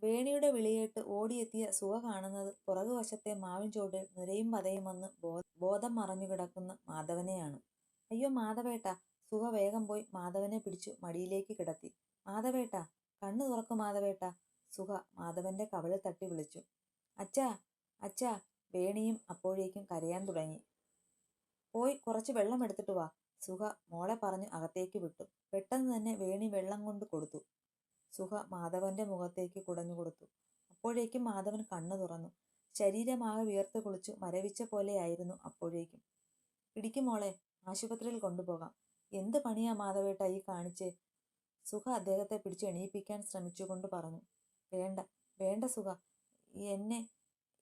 വേണിയുടെ വിളിയേട്ട് ഓടിയെത്തിയ സുഖ കാണുന്നത് പുറകുവശത്തെ മാവിൻ ചോട്ടിൽ നുരയും പതയും വന്ന് ബോധം മറഞ്ഞു കിടക്കുന്ന മാധവനെയാണ്. അയ്യോ മാധവേട്ടാ! സുഖ വേഗം പോയി മാധവനെ പിടിച്ചു മടിയിലേക്ക് കിടത്തി. മാധവേട്ടാ, കണ്ണു തുറക്കു മാധവേട്ടാ! സുഖ മാധവന്റെ കവിളിൽ തട്ടി വിളിച്ചു. അച്ഛാ, അച്ഛാ! വേണിയും അപ്പോഴേക്കും കരയാൻ തുടങ്ങി. പോയി കുറച്ച് വെള്ളം എടുത്തിട്ട് വാ. സുഖ മോളെ പറഞ്ഞു അകത്തേക്ക് വിട്ടു. പെട്ടെന്ന് തന്നെ വേണി വെള്ളം കൊണ്ട് കൊടുത്തു. സുഖ മാധവന്റെ മുഖത്തേക്ക് കുടഞ്ഞു കൊടുത്തു. അപ്പോഴേക്കും മാധവൻ കണ്ണു തുറന്നു. ശരീരമാകെ വിയർത്ത് കുളിച്ചു മരവിച്ച പോലെയായിരുന്നു അപ്പോഴേക്കും. പിടിക്കും മോളെ, ആശുപത്രിയിൽ കൊണ്ടുപോകാം. എന്ത് പണിയാ മാധവേട്ട ഈ കാണിച്ചേ? സുഖ അദ്ദേഹത്തെ പിടിച്ച് എണീപ്പിക്കാൻ ശ്രമിച്ചുകൊണ്ട് പറഞ്ഞു. വേണ്ട, വേണ്ട സുഖ, എന്നെ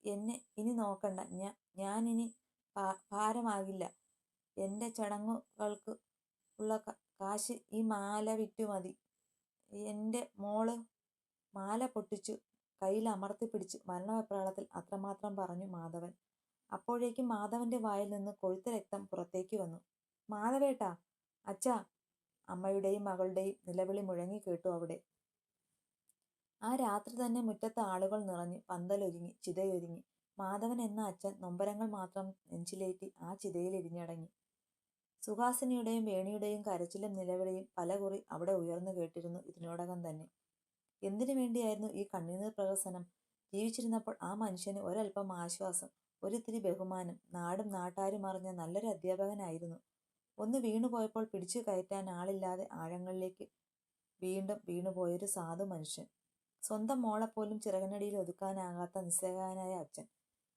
എന്നെ ഇനി നോക്കണ്ട. ഞാനിനി ഭാരമാകില്ല. എൻ്റെ ചടങ്ങുകൾക്ക് ഉള്ള കാശ് ഈ മാല വിറ്റു മതി. എൻ്റെ മോള് മാല പൊട്ടിച്ചു കയ്യിൽ അമർത്തിപ്പിടിച്ച് മരണവെപ്രാളത്തിൽ അത്രമാത്രം പറഞ്ഞു മാധവൻ. അപ്പോഴേക്കും മാധവന്റെ വായിൽ നിന്ന് കൊഴുത്ത രക്തം പുറത്തേക്ക് വന്നു. മാധവേട്ടാ! അച്ഛാ! അമ്മയുടെയും മകളുടെയും നിലവിളി മുഴങ്ങി കേട്ടു അവിടെ. ആ രാത്രി തന്നെ മുറ്റത്ത് ആളുകൾ നിറഞ്ഞു. പന്തലൊരുങ്ങി, ചിതയൊരുങ്ങി. മാധവൻ എന്ന അച്ഛൻ നൊമ്പരങ്ങൾ മാത്രം നെഞ്ചിലേറ്റി ആ ചിതയിൽ ഇരിഞ്ഞടങ്ങി. സുഹാസിനിയുടെയും വേണിയുടെയും കരച്ചിലും നിലവിളിയും പലകുറി അവിടെ ഉയർന്നു കേട്ടിരുന്നു ഇതിനോടകം തന്നെ. എന്തിനു വേണ്ടിയായിരുന്നു ഈ കണ്ണുനീർ പ്രഹസനം? ജീവിച്ചിരുന്നപ്പോൾ ആ മനുഷ്യന് ഒരൽപ്പം ആശ്വാസം, ഒരിത്തിരി ബഹുമാനം, നാടും നാട്ടാരും അറിഞ്ഞ നല്ലൊരു അധ്യാപകനായിരുന്നു. ഒന്ന് വീണുപോയപ്പോൾ പിടിച്ചു കയറ്റാൻ ആളില്ലാതെ ആഴങ്ങളിലേക്ക് വീണ്ടും വീണുപോയൊരു സാധു മനുഷ്യൻ. സ്വന്തം മോളെപ്പോലും ചിറകിനടിയിൽ ഒതുക്കാനാകാത്ത നിസ്സഹായനായ അച്ഛൻ.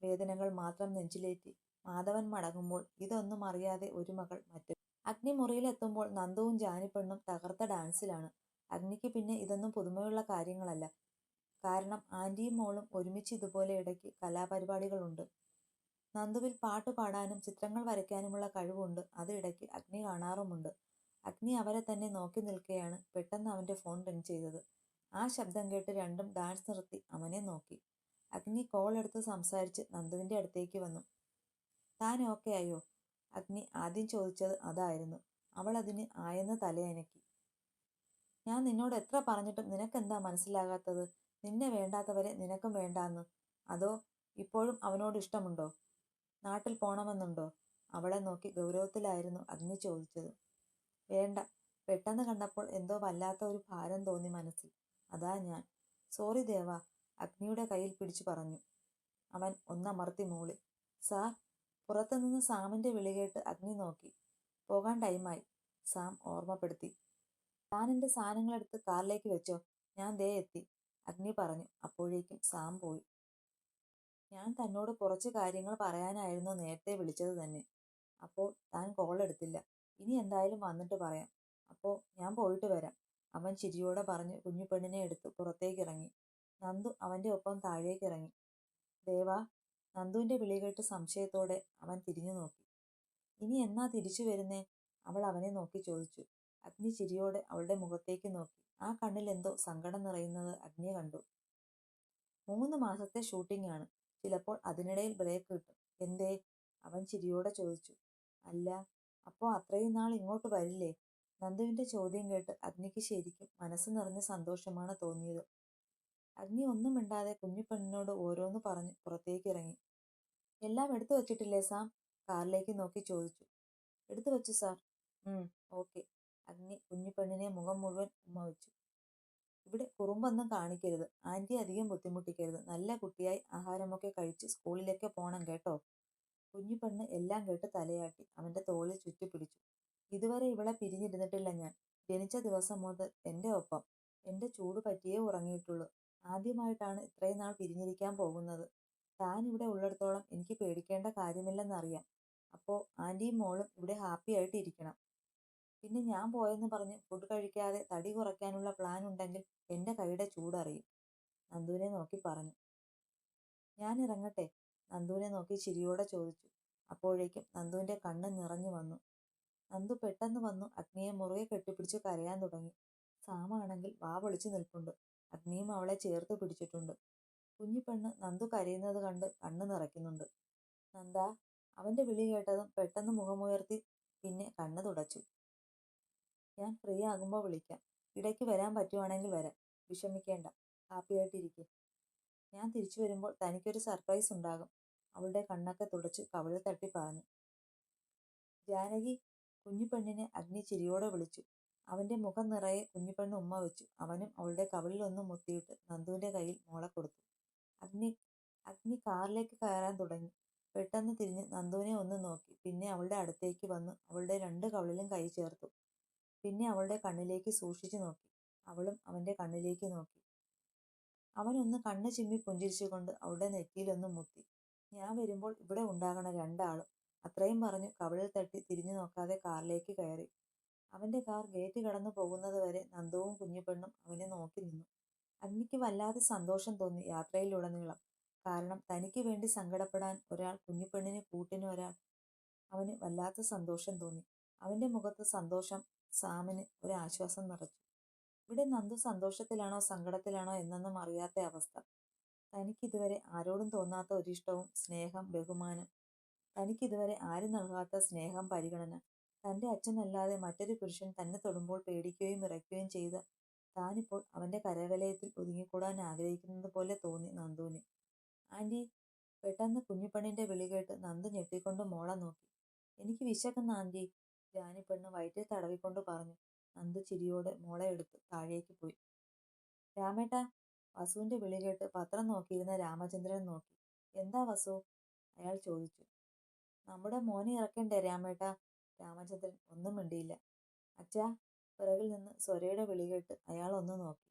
വേദനകൾ മാത്രം നെഞ്ചിലേറ്റി മാധവൻ മടങ്ങുമ്പോൾ ഇതൊന്നും അറിയാതെ ഒരു മകൾ മറ്റൊരു. അഗ്നി മുറിയിലെത്തുമ്പോൾ നന്ദുവും ജാനിപ്പെണ്ണും തകർത്ത ഡാൻസിലാണ്. അഗ്നിക്ക് പിന്നെ ഇതൊന്നും പുതുമയുള്ള കാര്യങ്ങളല്ല. കാരണം ആന്റിയും മോളും ഒരുമിച്ച് ഇതുപോലെ ഇടയ്ക്ക് കലാപരിപാടികളുണ്ട്. നന്ദുവിൽ പാട്ട് പാടാനും ചിത്രങ്ങൾ വരയ്ക്കാനുമുള്ള കഴിവുണ്ട്. അത് ഇടയ്ക്ക് അഗ്നി കാണാറുമുണ്ട്. അഗ്നി അവരെ തന്നെ നോക്കി നിൽക്കെയാണ് പെട്ടെന്ന് അവന്റെ ഫോൺ റിങ് ചെയ്തത്. ആ ശബ്ദം കേട്ട് രണ്ടും ഡാൻസ് നിർത്തി അവനെ നോക്കി. അഗ്നി കോൾ എടുത്ത് സംസാരിച്ച് നന്ദുവിന്റെ അടുത്തേക്ക് വന്നു. താൻ ഓക്കെ ആയോ? അഗ്നി ആദ്യം ചോദിച്ചത് അതായിരുന്നു. അവൾ അതിന് ആയെന്ന് തലയനക്കി. ഞാൻ നിന്നോട് എത്ര പറഞ്ഞിട്ടും നിനക്കെന്താ മനസ്സിലാകാത്തത്? നിന്നെ വേണ്ടാത്തവരെ നിനക്കും വേണ്ടാന്ന്. അതോ ഇപ്പോഴും അവനോട് ഇഷ്ടമുണ്ടോ? നാട്ടിൽ പോണമെന്നുണ്ടോ? അവളെ നോക്കി ഗൗരവത്തിലായിരുന്നു അഗ്നി ചോദിച്ചത്. വേണ്ട. പെട്ടെന്ന് കണ്ടപ്പോൾ എന്തോ വല്ലാത്ത ഒരു ഭാരം തോന്നി മനസ്സിൽ. അതാ ഞാൻ. സോറി ദേവാ, അഗ്നിയുടെ കയ്യിൽ പിടിച്ചു പറഞ്ഞു. അവൻ ഒന്നമർത്തി മൂളി. സാർ? പുറത്തുനിന്ന് സാമിന്റെ വിളി കേട്ട് അഗ്നി നോക്കി. പോകാൻ ടൈമായി, സാം ഓർമ്മപ്പെടുത്തി. താൻ എൻ്റെ സാധനങ്ങളെടുത്ത് കാറിലേക്ക് വെച്ചോ, ഞാൻ ദേ എത്തി, അഗ്നി പറഞ്ഞു. അപ്പോഴേക്കും സാം പോയി. ഞാൻ തന്നോട് കുറച്ച് കാര്യങ്ങൾ പറയാനായിരുന്നു നേരത്തെ വിളിച്ചത് തന്നെ. അപ്പോൾ താൻ കോൾ എടുത്തില്ല. ഇനി എന്തായാലും വന്നിട്ട് പറയാം. അപ്പോൾ ഞാൻ പോയിട്ട് വരാം, അവൻ ചിരിയോടെ പറഞ്ഞ് കുഞ്ഞുപെണ്ണിനെ എടുത്ത് പുറത്തേക്കിറങ്ങി. നന്ദു അവന്റെ ഒപ്പം താഴേക്കിറങ്ങി. ദേവാ? നന്ദുവിന്റെ വിളി കേട്ട് സംശയത്തോടെ അവൻ തിരിഞ്ഞു നോക്കി. ഇനി എന്നാ തിരിച്ചു വരുന്നേ? അവൾ അവനെ നോക്കി ചോദിച്ചു. അഗ്നി ചിരിയോടെ അവളുടെ മുഖത്തേക്ക് നോക്കി. ആ കണ്ണിൽ എന്തോ സങ്കടം നിറയുന്നത് അഗ്നി കണ്ടു. 3 മാസത്തെ ഷൂട്ടിംഗ് ആണ്. ചിലപ്പോൾ അതിനിടയിൽ ബ്രേക്ക് കിട്ടും. എന്തേ? അവൻ ചിരിയോടെ ചോദിച്ചു. അല്ല, അപ്പോ അത്രയും നാൾ ഇങ്ങോട്ട് വരില്ലേ? നന്ദുവിന്റെ ചോദ്യം കേട്ട് അഗ്നിക്ക് ശരിക്കും മനസ്സ് നിറഞ്ഞ സന്തോഷമാണ് തോന്നിയത്. അഗ്നി ഒന്നും മിണ്ടാതെ കുഞ്ഞുപെണ്ണിനോട് ഓരോന്ന് പറഞ്ഞ് പുറത്തേക്കിറങ്ങി. എല്ലാം എടുത്തു വച്ചിട്ടില്ലേ സാം? കാറിലേക്ക് നോക്കി ചോദിച്ചു. എടുത്തു വച്ചു സാർ. ഓക്കെ. അഗ്നി കുഞ്ഞുപെണ്ണിനെ മുഖം മുഴുവൻ ഉമ്മ വെച്ചു. ഇവിടെ കുറുമ്പൊന്നും കാണിക്കരുത്. ആന്റി അധികം ബുദ്ധിമുട്ടിക്കരുത്. നല്ല കുട്ടിയായി ആഹാരമൊക്കെ കഴിച്ച് സ്കൂളിലേക്ക് പോണം കേട്ടോ. കുഞ്ഞുപെണ്ണ് എല്ലാം കേട്ട് തലയാട്ടി അവന്റെ തോളിൽ ചുറ്റിപ്പിടിച്ചു. ഇതുവരെ ഇവളെ പിരിഞ്ഞിരുന്നിട്ടില്ല ഞാൻ. ജനിച്ച ദിവസം മുതൽ എൻ്റെ ഒപ്പം. എൻ്റെ ചൂട് പറ്റിയേ ഉറങ്ങിയിട്ടുള്ളൂ. ആദ്യമായിട്ടാണ് ഇത്രയും നാൾ പിരിഞ്ഞിരിക്കാൻ പോകുന്നത്. താൻ ഇവിടെ ഉള്ളിടത്തോളം എനിക്ക് പേടിക്കേണ്ട കാര്യമില്ലെന്നറിയാം. അപ്പോ ആന്റിയും മോളും ഇവിടെ ഹാപ്പി ആയിട്ട് ഇരിക്കണം. പിന്നെ ഞാൻ പോയെന്ന് പറഞ്ഞ് ഫുഡ് കഴിക്കാതെ തടി കുറയ്ക്കാനുള്ള പ്ലാൻ ഉണ്ടെങ്കിൽ എൻ്റെ കൈയുടെ ചൂടറിയും, നന്ദുവിനെ നോക്കി പറഞ്ഞു. ഞാൻ ഇറങ്ങട്ടെ? നന്ദുവിനെ നോക്കി ചിരിയോടെ ചോദിച്ചു. അപ്പോഴേക്കും നന്ദുവിന്റെ കണ്ണ് നിറഞ്ഞു വന്നു. നന്ദു പെട്ടെന്ന് വന്നു അഗ്നിയെ മുറുകെ കെട്ടിപ്പിടിച്ചു കരയാൻ തുടങ്ങി. സാമാണെങ്കിൽ വാ പൊളിച്ചു നിൽപ്പുണ്ട്. അഗ്നിയും അവളെ ചേർത്ത് പിടിച്ചിട്ടുണ്ട്. കുഞ്ഞിപ്പെണ്ണ് നന്ദു കരയുന്നത് കണ്ട് കണ്ണ് നിറയ്ക്കുന്നുണ്ട്. നന്ദാ? അവന്റെ വിളി കേട്ടതും പെട്ടെന്ന് മുഖമുയർത്തി, പിന്നെ കണ്ണ് തുടച്ചു. ഞാൻ ഫ്രീ ആകുമ്പോൾ വിളിക്കാം. ഇടയ്ക്ക് വരാൻ പറ്റുവാണെങ്കിൽ വരാം. വിഷമിക്കേണ്ട. ഹാപ്പിയായിട്ടിരിക്കെ. ഞാൻ തിരിച്ചു വരുമ്പോൾ തനിക്കൊരു സർപ്രൈസ് ഉണ്ടാകും. അവളുടെ കണ്ണൊക്കെ തുടച്ച് കവിളിൽ തട്ടി പറഞ്ഞു. ജാനകി കുഞ്ഞുപെണ്ണിനെ അഗ്നി ചിരിയോടെ വിളിച്ചു. അവന്റെ മുഖം നിറയെ കുഞ്ഞുപെണ്ണ് ഉമ്മ വെച്ചു. അവനും അവളുടെ കവിളിൽ ഒന്ന് മുത്തിയിട്ട് നന്ദുവിന്റെ കയ്യിൽ മോളെ കൊടുത്തു. അഗ്നി അഗ്നി കാറിലേക്ക് കയറാൻ തുടങ്ങി. പെട്ടെന്ന് തിരിഞ്ഞ് നന്ദുവിനെ ഒന്ന് നോക്കി. പിന്നെ അവളുടെ അടുത്തേക്ക് വന്ന് അവളുടെ 2 കവിളിലും കൈ ചേർത്തു. പിന്നെ അവളുടെ കണ്ണിലേക്ക് സൂക്ഷിച്ചു നോക്കി. അവളും അവന്റെ കണ്ണിലേക്ക് നോക്കി. അവനൊന്ന് കണ്ണ് ചിമ്മി പുഞ്ചിരിച്ചുകൊണ്ട് അവളുടെ നെറ്റിയിലൊന്ന് മുത്തി. ഞാൻ വരുമ്പോൾ ഇവിടെ ഉണ്ടാകണം രണ്ടാളും. അത്രയും പറഞ്ഞു കവിളിൽ തട്ടി തിരിഞ്ഞു നോക്കാതെ കാറിലേക്ക് കയറി. അവന്റെ കാർ ഗേറ്റ് കടന്നു പോകുന്നത് വരെ നന്ദുവും കുഞ്ഞുപെണ്ണും അവനെ നോക്കി നിന്നു. അഗ്നിക്ക് വല്ലാതെ സന്തോഷം തോന്നി യാത്രയിലുടനീളം. കാരണം തനിക്ക് വേണ്ടി സങ്കടപ്പെടാൻ ഒരാൾ, കുഞ്ഞുപെണ്ണിന് കൂട്ടിന് ഒരാൾ. അവന് വല്ലാത്ത സന്തോഷം തോന്നി. അവന്റെ മുഖത്ത് സന്തോഷം സാമിന് ഒരാശ്വാസം നിറച്ചു. ഇവിടെ നന്ദു സന്തോഷത്തിലാണോ സങ്കടത്തിലാണോ എന്നൊന്നും അറിയാത്ത അവസ്ഥ. തനിക്കിതുവരെ ആരോടും തോന്നാത്ത ഒരിഷ്ടവും, സ്നേഹം, ബഹുമാനം. തനിക്കിതുവരെ ആരും നൽകാത്ത സ്നേഹം, പരിഗണന. തന്റെ അച്ഛനല്ലാതെ മറ്റൊരു പുരുഷൻ തന്നെ തൊടുമ്പോൾ പേടിക്കുകയും വിറയ്ക്കുകയും ചെയ്ത താനിപ്പോൾ അവന്റെ കരവലയത്തിൽ ഒതുങ്ങിക്കൂടാൻ ആഗ്രഹിക്കുന്നത് പോലെ തോന്നി നന്ദുവിന്. ആന്റി! പെട്ടെന്ന് കുഞ്ഞുപെണ്ണിന്റെ വിളി കേട്ട് നന്ദു ഞെട്ടിക്കൊണ്ട് മോളെ നോക്കി. എനിക്ക് വിശക്കുന്ന ആന്റി, ജാനിപ്പെണ്ണ് വയറ്റിൽ തടവിക്കൊണ്ട് പറഞ്ഞു. നന്ദു ചിരിയോടെ മോളെ എടുത്ത് താഴേക്ക് പോയി. രാമേട്ടാ! വസുവിന്റെ വിളി കേട്ട് പത്രം നോക്കിയിരുന്ന രാമചന്ദ്രൻ നോക്കി. എന്താ വസു? അയാൾ ചോദിച്ചു. നമ്മുടെ മോനെ ഇറക്കണ്ടേ രാമേട്ടാ? രാമചന്ദ്രൻ ഒന്നും മിണ്ടിയില്ല. അച്ഛാ! പിറകിൽ നിന്ന് സ്വരയുടെ വിളി കേട്ട് അയാൾ ഒന്ന് നോക്കി.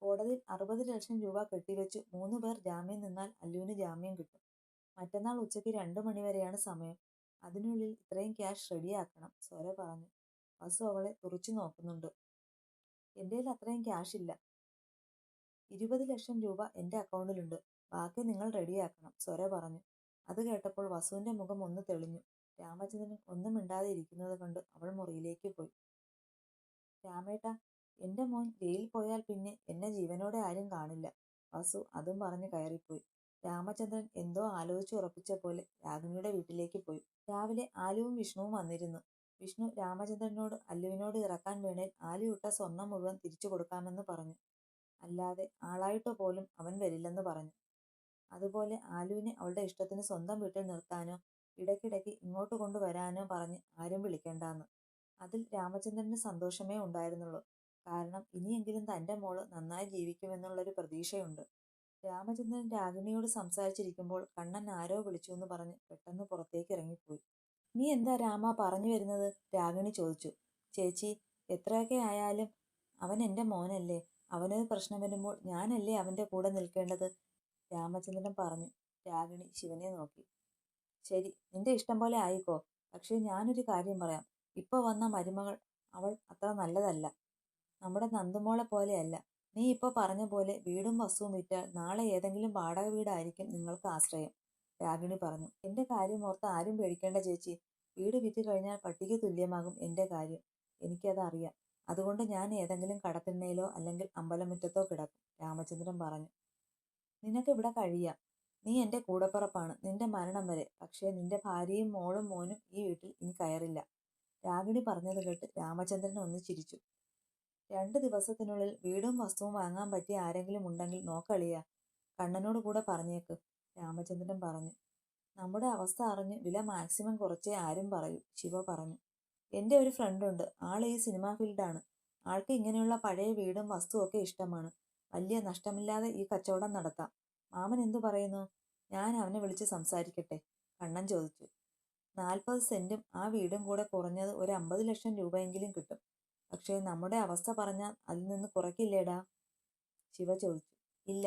കോടതിയിൽ 60 ലക്ഷം രൂപ കെട്ടിവെച്ചു 3 പേർ ജാമ്യം നിന്നാൽ അല്ലുവിന് ജാമ്യം കിട്ടും. മറ്റന്നാൾ ഉച്ചയ്ക്ക് 2 മണി വരെയാണ് സമയം. അതിനുള്ളിൽ ഇത്രയും ക്യാഷ് റെഡിയാക്കണം, സ്വര പറഞ്ഞു. വസു അവളെ തുറിച്ചു നോക്കുന്നുണ്ട്. എന്റേൽ അത്രയും ക്യാഷ് ഇല്ല. 20 ലക്ഷം രൂപ എന്റെ അക്കൗണ്ടിലുണ്ട്. ബാക്കി നിങ്ങൾ റെഡിയാക്കണം, സ്വര പറഞ്ഞു. അത് കേട്ടപ്പോൾ വസുവിന്റെ മുഖം ഒന്ന് തെളിഞ്ഞു. രാമചന്ദ്രൻ ഒന്നും മിണ്ടാതെ ഇരിക്കുന്നത് കണ്ട് അവൾ മുറിയിലേക്ക് പോയി. രാമേട്ടാ! എന്റെ മോൻ ജയിലിൽ പോയാൽ പിന്നെ എന്നെ ജീവനോടെ ആരും കാണില്ല. വസു അതും പറഞ്ഞ് കയറിപ്പോയി. രാമചന്ദ്രൻ എന്തോ ആലോചിച്ചുറപ്പിച്ച പോലെ രാഗിണിയുടെ വീട്ടിലേക്ക് പോയി. രാവിലെ ആലുവും വിഷ്ണുവും വന്നിരുന്നു. വിഷ്ണു രാമചന്ദ്രനോട് അല്ലുവിനോട് ഇറക്കാൻ വേണേൽ ആലുവിട്ട സ്വർണം മുഴുവൻ തിരിച്ചു കൊടുക്കാമെന്ന് പറഞ്ഞു. അല്ലാതെ ആളായിട്ട് പോലും അവൻ വരില്ലെന്ന് പറഞ്ഞു. അതുപോലെ ആലുവിനെ അവളുടെ ഇഷ്ടത്തിന് സ്വന്തം വീട്ടിൽ നിർത്താനോ ഇടയ്ക്കിടയ്ക്ക് ഇങ്ങോട്ട് കൊണ്ടുവരാനോ പറഞ്ഞ് ആരും വിളിക്കേണ്ടാന്ന്. അതിൽ രാമചന്ദ്രന് സന്തോഷമേ ഉണ്ടായിരുന്നുള്ളൂ. കാരണം ഇനിയെങ്കിലും തന്റെ മോള് നന്നായി ജീവിക്കുമെന്നുള്ളൊരു പ്രതീക്ഷയുണ്ട്. രാമചന്ദ്രൻ രാഗിണിയോട് സംസാരിച്ചിരിക്കുമ്പോൾ കണ്ണൻ ആരോ വിളിച്ചു എന്ന് പറഞ്ഞ് പെട്ടെന്ന് പുറത്തേക്ക് ഇറങ്ങിപ്പോയി. നീ എന്താ രാമ പറഞ്ഞു വരുന്നത്? രാഗിണി ചോദിച്ചു. ചേച്ചി, എത്രയൊക്കെ ആയാലും അവൻ എന്റെ മോനല്ലേ. അവനൊരു പ്രശ്നം വരുമ്പോൾ ഞാനല്ലേ അവന്റെ കൂടെ നിൽക്കേണ്ടത്, രാമചന്ദ്രൻ പറഞ്ഞു. രാഗിണി ശിവനെ നോക്കി. ശരി, നിന്റെ ഇഷ്ടം പോലെ ആയിക്കോ. പക്ഷേ ഞാനൊരു കാര്യം പറയാം. ഇപ്പൊ വന്ന മരുമകൾ അവൾ അത്ര നല്ലതല്ല. നമ്മുടെ നന്ദുമോളെ പോലെയല്ല. നീ ഇപ്പൊ പറഞ്ഞ പോലെ വീടും വസ്തുവും വിറ്റാൽ നാളെ ഏതെങ്കിലും വാടക വീടായിരിക്കും നിങ്ങൾക്ക് ആശ്രയം, രാഗിണി പറഞ്ഞു. എന്റെ കാര്യം ഓർത്ത് ആരും പേടിക്കേണ്ട ചേച്ചി. വീട് വിറ്റ് കഴിഞ്ഞാൽ പട്ടിക്ക് തുല്യമാകും എന്റെ കാര്യം. എനിക്കത് അറിയാം. അതുകൊണ്ട് ഞാൻ ഏതെങ്കിലും കടത്തിണ്ണയിലോ അല്ലെങ്കിൽ അമ്പലമുറ്റത്തോ കിടക്കും, രാമചന്ദ്രൻ പറഞ്ഞു. നിനക്ക് ഇവിടെ കഴിയാം. നീ എന്റെ കൂടപ്പിറപ്പാണ് നിന്റെ മരണം വരെ. പക്ഷേ നിന്റെ ഭാര്യയും മോളും മോനും ഈ വീട്ടിൽ ഇനി കയറില്ല, രാഗിണി പറഞ്ഞത് കേട്ട് രാമചന്ദ്രൻ ഒന്ന് ചിരിച്ചു. 2 ദിവസത്തിനുള്ളിൽ വീടും വസ്തുവും വാങ്ങാൻ പറ്റിയ ആരെങ്കിലും ഉണ്ടെങ്കിൽ നോക്കളിയാ. കണ്ണനോട് കൂടെ പറഞ്ഞേക്ക്, രാമചന്ദ്രൻ പറഞ്ഞു. നമ്മുടെ അവസ്ഥ അറിഞ്ഞ് വില മാക്സിമം കുറച്ചേ ആരും പറയൂ, ശിവ പറഞ്ഞു. എന്റെ ഒരു ഫ്രണ്ടുണ്ട്. ആള് ഈ സിനിമാ ഫീൽഡാണ്. ആൾക്ക് ഇങ്ങനെയുള്ള പഴയ വീടും വസ്തുവും ഒക്കെ ഇഷ്ടമാണ്. വലിയ നഷ്ടമില്ലാതെ ഈ കച്ചവടം നടത്താം. മാമൻ എന്തു പറയുന്നു? ഞാൻ അവനെ വിളിച്ച് സംസാരിക്കട്ടെ, കണ്ണൻ ചോദിച്ചു. 40 സെന്റും ആ വീടും കൂടെ കുറഞ്ഞത് ഒരു 50 ലക്ഷം രൂപയെങ്കിലും കിട്ടും. പക്ഷേ നമ്മുടെ അവസ്ഥ പറഞ്ഞാൽ അതിൽ നിന്ന് കുറയ്ക്കില്ലേടാ, ശിവ ചോദിച്ചു. ഇല്ല,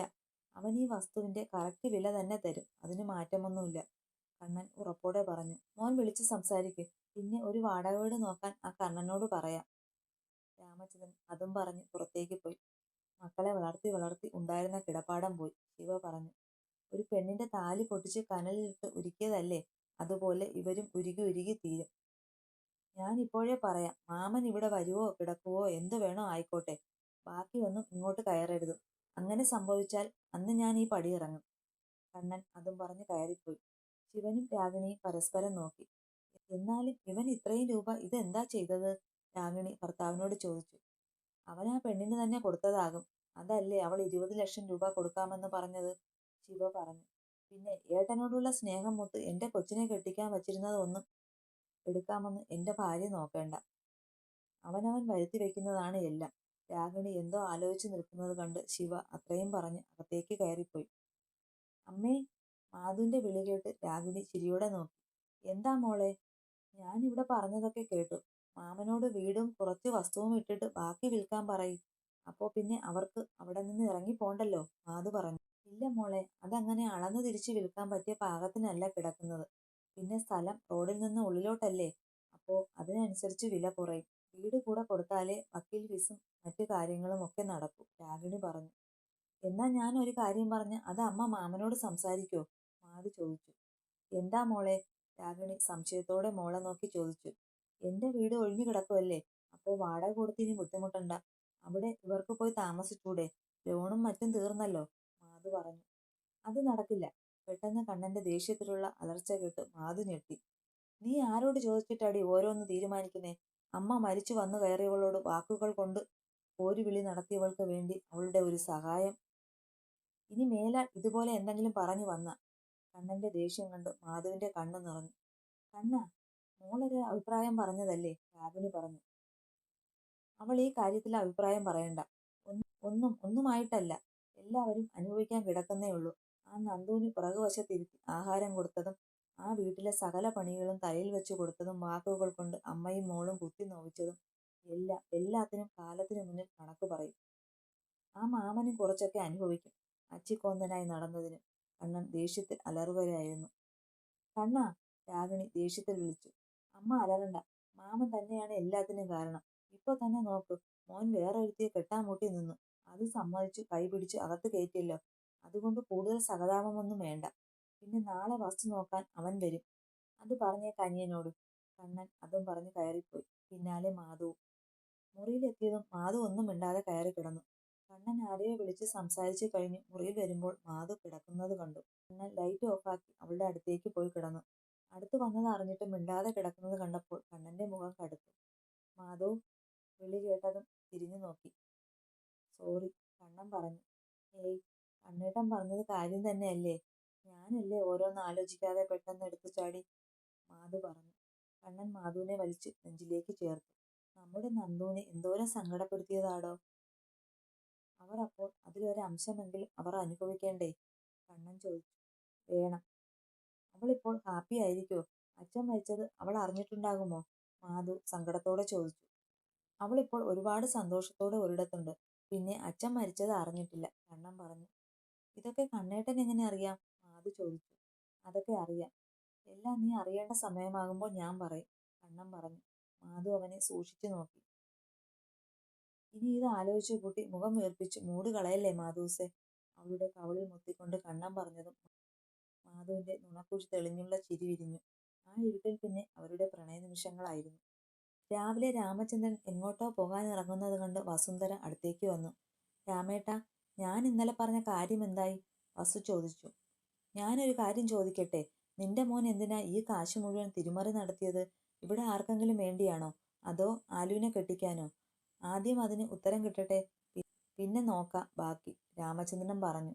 അവൻ ഈ വസ്തുവിന്റെ കറക്റ്റ് വില തന്നെ തരും. അതിന് മാറ്റമൊന്നുമില്ല, കണ്ണൻ ഉറപ്പോടെ പറഞ്ഞു. മോൻ വിളിച്ച് സംസാരിക്ക്. പിന്നെ ഒരു വാടക വീട് നോക്കാൻ ആ കണ്ണനോട് പറയാം, രാമചന്ദ്രൻ അതും പറഞ്ഞ് പുറത്തേക്ക് പോയി. മക്കളെ വളർത്തി വളർത്തി ഉണ്ടായിരുന്ന കിടപ്പാടം പോയി, ശിവ പറഞ്ഞു. ഒരു പെണ്ണിന്റെ താലി പൊട്ടിച്ച് കനലിലിട്ട് ഉരുക്കിയതല്ലേ, അതുപോലെ ഇവരും ഉരുകി ഉരുകി തീരും. ഞാൻ ഇപ്പോഴേ പറയാം, മാമൻ ഇവിടെ വരുവോ കിടക്കുവോ എന്തു വേണോ ആയിക്കോട്ടെ. ബാക്കിയൊന്നും ഇങ്ങോട്ട് കയറരുത്. അങ്ങനെ സംഭവിച്ചാൽ അന്ന് ഞാൻ ഈ പടിയിറങ്ങും, കണ്ണൻ അതും പറഞ്ഞ് കയറിപ്പോയി. ശിവനും രാഗിണിയും പരസ്പരം നോക്കി. എന്നാലും ഇവൻ ഇത്രയും രൂപ ഇതെന്താ ചെയ്തത്, രാഗിണി ഭർത്താവിനോട് ചോദിച്ചു. അവൻ ആ പെണ്ണിന് തന്നെ കൊടുത്തതാകും. അതല്ലേ അവൾ 20 ലക്ഷം രൂപ കൊടുക്കാമെന്ന് പറഞ്ഞത്? ശിവ പറഞ്ഞു. പിന്നെ ഏട്ടനോടുള്ള സ്നേഹം മൂത്ത് എന്റെ കൊച്ചിനെ കെട്ടിക്കാൻ വച്ചിരുന്നത് ഒന്നും എടുക്കാമെന്ന് എന്റെ ഭാര്യ നോക്കേണ്ട. അവനവൻ വരുത്തി വെക്കുന്നതാണ് എല്ലാം. രാഗിണി എന്തോ ആലോചിച്ച് നിൽക്കുന്നത് കണ്ട് ശിവ അത്രയും പറഞ്ഞ് അകത്തേക്ക് കയറിപ്പോയി. അമ്മേ! മാധുവിന്റെ വിളി കേട്ട് രാഗിണി ചിരിയോടെ നോക്കി. എന്താ മോളെ? ഞാനിവിടെ പറഞ്ഞതൊക്കെ കേട്ടു. മാമനോട് വീടും കുറച്ച് വസ്തുവും ഇട്ടിട്ട് ബാക്കി വിൽക്കാൻ പറയും. അപ്പോ പിന്നെ അവർക്ക് അവിടെ നിന്ന് ഇറങ്ങി പോണ്ടല്ലോ, മാധു പറഞ്ഞു. ഇല്ല മോളെ, അതങ്ങനെ അളന്നു തിരിച്ച് വിൽക്കാൻ പറ്റിയ പാകത്തിനല്ല കിടക്കുന്നത്. പിന്നെ സ്ഥലം റോഡിൽ നിന്ന് ഉള്ളിലോട്ടല്ലേ, അപ്പോ അതിനനുസരിച്ച് വില കുറയും. വീട് കൂടെ കൊടുത്താലേ വക്കീൽ ഫീസും മറ്റു കാര്യങ്ങളും ഒക്കെ നടക്കൂ, രാഗിണി പറഞ്ഞു. എന്നാ ഞാൻ ഒരു കാര്യം പറഞ്ഞ് അത് അമ്മ മാമനോട് സംസാരിക്കോ? മാധു ചോദിച്ചു. എന്താ മോളെ? രാഗിണി സംശയത്തോടെ മോളെ നോക്കി ചോദിച്ചു. എന്റെ വീട് ഒഴിഞ്ഞു കിടക്കുമല്ലേ, അപ്പോ വാടക കൊടുത്ത് ഇനി ബുദ്ധിമുട്ടണ്ട. അവിടെ ഇവർക്ക് പോയി താമസിച്ചൂടെ? ലോണും മറ്റും തീർന്നല്ലോ, മാധു പറഞ്ഞു. അത് നടക്കില്ല. പെട്ടെന്ന് കണ്ണന്റെ ദേഷ്യത്തിലുള്ള അലർച്ച കേട്ട് മാധു ഞെട്ടി. നീ ആരോട് ചോദിച്ചിട്ടാടി ഓരോന്ന് തീരുമാനിക്കുന്നേ? അമ്മ മരിച്ചു വന്നു കയറിയവളോട് വാക്കുകൾ കൊണ്ട് ഒരു വിളി നടത്തിയവൾക്ക് വേണ്ടി അവളുടെ ഒരു സഹായം. ഇനി മേലാൽ ഇതുപോലെ എന്തെങ്കിലും പറഞ്ഞു വന്ന. കണ്ണന്റെ ദേഷ്യം കണ്ട് മാധുവിന്റെ കണ്ണു നിറഞ്ഞു. കണ്ണ, മോളൊരു അഭിപ്രായം പറഞ്ഞതല്ലേ, രാഗിണി പറഞ്ഞു. അവൾ ഈ കാര്യത്തിൽ അഭിപ്രായം പറയണ്ട. ഒന്നുമായിട്ടല്ല. എല്ലാവരും അനുഭവിക്കാൻ കിടക്കുന്നേ ഉള്ളൂ. ആ നന്ദുവിന് പുറകുവശത്തിരുത്തി ആഹാരം കൊടുത്തതും ആ വീട്ടിലെ സകല പണികളും തലയിൽ വെച്ചു കൊടുത്തതും വാക്കുകൾ കൊണ്ട് അമ്മയും മോളും കുത്തി നോവിച്ചതും എല്ലാത്തിനും കാലത്തിനു മുന്നിൽ കണക്ക് പറയും. ആ മാമനും കുറച്ചൊക്കെ അനുഭവിക്കും, അച്ചിക്കോന്തനായി നടന്നതിന്. കണ്ണൻ ദേഷ്യത്തിൽ അലറുകയായിരുന്നു. കണ്ണാ! രാഗിണി ദേഷ്യത്തിൽ വിളിച്ചു. അമ്മ അലറണ്ട. മാമൻ തന്നെയാണ് എല്ലാത്തിനും കാരണം. ഇപ്പൊ തന്നെ നോക്ക്, മോൻ വേറൊരുത്തിയെ കെട്ടാൻ മുട്ടി നിന്നു. അത് സമ്മതിച്ചു കൈപിടിച്ച് അകത്ത് കയറ്റിയല്ലോ. അതുകൊണ്ട് കൂടുതൽ സഹതാപമൊന്നും വേണ്ട. പിന്നെ നാളെ വസ്തു നോക്കാൻ അവൻ വരും. അത് പറഞ്ഞേക്ക് അനിയനോട്. കണ്ണൻ അതും പറഞ്ഞ് കയറിപ്പോയി. പിന്നാലെ മാധുവും. മുറിയിലെത്തിയതും മാധു ഒന്നും മിണ്ടാതെ കയറി കിടന്നു. കണ്ണൻ ആരെയോ വിളിച്ച് സംസാരിച്ചു കഴിഞ്ഞ് മുറിയിൽ വരുമ്പോൾ മാധു കിടക്കുന്നത് കണ്ടു. കണ്ണൻ ലൈറ്റ് ഓഫാക്കി അവളുടെ അടുത്തേക്ക് പോയി കിടന്നു. അടുത്ത് വന്നത് അറിഞ്ഞിട്ട് മിണ്ടാതെ കിടക്കുന്നത് കണ്ടപ്പോൾ കണ്ണന്റെ മുഖം കടുത്തു. മാധു! വിളി കേട്ടതും തിരിഞ്ഞു നോക്കി. സോറി, കണ്ണൻ പറഞ്ഞു. ഏയ്, കണ്ണേട്ടൻ പറഞ്ഞത് കാര്യം തന്നെയല്ലേ. ഞാനല്ലേ ഓരോന്ന് ആലോചിക്കാതെ പെട്ടെന്ന് എടുത്തു ചാടി, മാധു പറഞ്ഞു. കണ്ണൻ മാധുവിനെ വലിച്ച് നെഞ്ചിലേക്ക് ചേർത്തു. നമ്മുടെ നന്ദുവിനെ എന്തോരം സങ്കടപ്പെടുത്തിയതാടോ. അവർ അപ്പോൾ അതിലൊരംശമെങ്കിലും അവർ അനുഭവിക്കേണ്ടേ, കണ്ണൻ ചോദിച്ചു. വേണം. അവളിപ്പോൾ ഹാപ്പി ആയിരിക്കോ? അച്ഛൻ മരിച്ചത് അവൾ അറിഞ്ഞിട്ടുണ്ടാകുമോ? മാധു സങ്കടത്തോടെ ചോദിച്ചു. അവളിപ്പോൾ ഒരുപാട് സന്തോഷത്തോടെ ഒരിടത്തുണ്ട്. പിന്നെ അച്ഛൻ മരിച്ചത് അറിഞ്ഞിട്ടില്ല, കണ്ണൻ പറഞ്ഞു. ഇതൊക്കെ കണ്ണേട്ടൻ എങ്ങനെ അറിയാം? മാധു ചോദിച്ചു. അതൊക്കെ അറിയാം. എല്ലാം നീ അറിയേണ്ട സമയമാകുമ്പോൾ ഞാൻ പറയും, കണ്ണൻ പറഞ്ഞു. മാധു അവനെ സൂക്ഷിച്ചു നോക്കി. ഇനി ഇത് ആലോചിച്ചു കൂട്ടി മുഖം വീർപ്പിച്ച് മൂട് കളയല്ലേ മാധൂസെ, അവളുടെ കവളിൽ മുത്തിക്കൊണ്ട് കണ്ണൻ പറഞ്ഞതും മാധുവിന്റെ നുണക്കുഴി തെളിഞ്ഞുള്ള ചിരി വിരിഞ്ഞു. ആ ഇരുട്ടിൽ പിന്നെ അവരുടെ പ്രണയനിമിഷങ്ങളായിരുന്നു. രാവിലെ രാമചന്ദ്രൻ എങ്ങോട്ടോ പോകാനിറങ്ങുന്നത് കണ്ട് വസുന്ധര അടുത്തേക്ക് വന്നു. രാമേട്ടാ, ഞാൻ ഇന്നലെ പറഞ്ഞ കാര്യം എന്തായി? വസു ചോദിച്ചു. ഞാനൊരു കാര്യം ചോദിക്കട്ടെ? നിന്റെ മോൻ എന്തിനാ ഈ കാശ് മുഴുവൻ തിരിമറി നടത്തിയത്? ഇവിടെ ആർക്കെങ്കിലും വേണ്ടിയാണോ, അതോ ആലുവിനെ കെട്ടിക്കാനോ? ആദ്യം അതിന് ഉത്തരം കിട്ടട്ടെ, പിന്നെ നോക്കാം ബാക്കി, രാമചന്ദ്രൻ പറഞ്ഞു.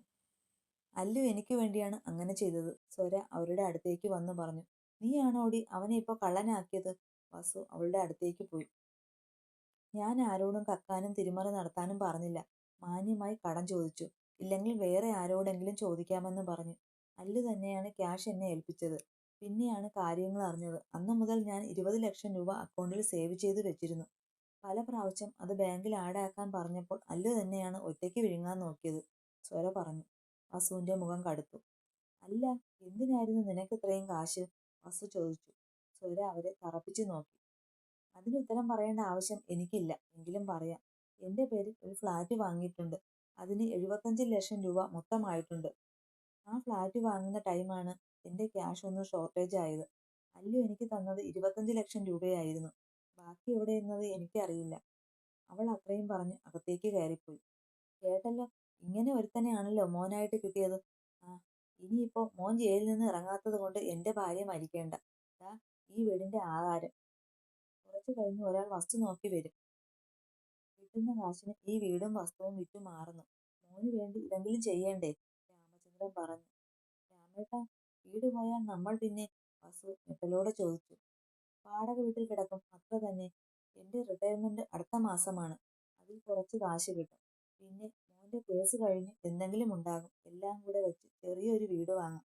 അല്ലു എനിക്ക് വേണ്ടിയാണ് അങ്ങനെ ചെയ്തത്, സ്വര അവരുടെ അടുത്തേക്ക് വന്നു പറഞ്ഞു. നീയാണോടി അവനെ ഇപ്പൊ കള്ളനാക്കിയത്? വസു അവളുടെ അടുത്തേക്ക് പോയി. ഞാൻ ആരോടും കക്കാനും തിരിമറി നടത്താനും പറഞ്ഞില്ല. മാന്യമായി കടം ചോദിച്ചു. ഇല്ലെങ്കിൽ വേറെ ആരോടെങ്കിലും ചോദിക്കാമെന്ന് പറഞ്ഞു. അല്ലു തന്നെയാണ് ക്യാഷ് എന്നെ ഏൽപ്പിച്ചത്. പിന്നെയാണ് കാര്യങ്ങൾ അറിഞ്ഞത്. അന്നു മുതൽ ഞാൻ 20 ലക്ഷം രൂപ അക്കൗണ്ടിൽ സേവ് ചെയ്തു വെച്ചിരുന്നു. പല പ്രാവശ്യം അത് ബാങ്കിൽ ആഡാക്കാൻ പറഞ്ഞപ്പോൾ അല്ലു തന്നെയാണ് ഒറ്റയ്ക്ക് വിഴുങ്ങാൻ നോക്കിയത്, സ്വര പറഞ്ഞു. വസുവിന്റെ മുഖം കടുത്തു. അല്ല, എന്തിനായിരുന്നു നിനക്ക് ഇത്രയും കാശ്? വസു ചോദിച്ചു. സ്വര അവരെ തറപ്പിച്ചു നോക്കി. അതിന് ഉത്തരം പറയേണ്ട ആവശ്യം എനിക്കില്ല, എങ്കിലും പറയാം. എന്റെ പേരിൽ ഒരു ഫ്ലാറ്റ് വാങ്ങിയിട്ടുണ്ട്. അതിന് 75 ലക്ഷം രൂപ മൊത്തമായിട്ടുണ്ട്. ആ ഫ്ലാറ്റ് വാങ്ങുന്ന ടൈമാണ് എന്റെ ക്യാഷ് ഒന്ന് ഷോർട്ടേജ് ആയത്. അല്ലു എനിക്ക് തന്നത് 25 ലക്ഷം രൂപയായിരുന്നു. ബാക്കി എവിടെയെന്നത് എനിക്കറിയില്ല. അവൾ അത്രയും പറഞ്ഞ് അകത്തേക്ക് കയറിപ്പോയി. കേട്ടല്ലോ, ഇങ്ങനെ ഒരുത്തനെയാണല്ലോ മോനായിട്ട് കിട്ടിയത്. ആ, ഇനിയിപ്പോ മോൻ ജയിലിൽ നിന്ന് ഇറങ്ങാത്തത് കൊണ്ട് എന്റെ ഭാര്യ മരിക്കേണ്ട. ദാ ഈ വീടിന്റെ ആധാരം. കുറച്ചു കഴിഞ്ഞ് ഒരാൾ വസ്തു നോക്കി വരും. കിട്ടുന്ന കാശിന് ഈ വീടും വസ്തുവും വിറ്റു മാറുന്നു. മോന് വേണ്ടി ഇതെങ്കിലും ചെയ്യണ്ടേ? രാമചന്ദ്രൻ പറഞ്ഞു. രാമേട്ടാ, വീട് പോയാൽ നമ്മൾ പിന്നെ? വസു ഞെട്ടലോടെ ചോദിച്ചു. വാടക വീട്ടിൽ കിടക്കും, അത്ര തന്നെ. എന്റെ റിട്ടയർമെന്റ് അടുത്ത മാസമാണ്. അതിൽ കുറച്ച് കാശ് കിട്ടും. പിന്നെ മോന്റെ കേസ് കഴിഞ്ഞ് എന്തെങ്കിലും ഉണ്ടാകും. എല്ലാം കൂടെ വെച്ച് ചെറിയൊരു വീട് വാങ്ങാം.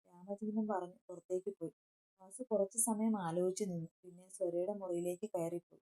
രാമചന്ദ്രൻ പറഞ്ഞ് പുറത്തേക്ക് പോയി. വാസു കുറച്ചു സമയം ആലോചിച്ചു നിന്നു. പിന്നെ സ്വരയുടെ മുറിയിലേക്ക് കയറിപ്പോയി.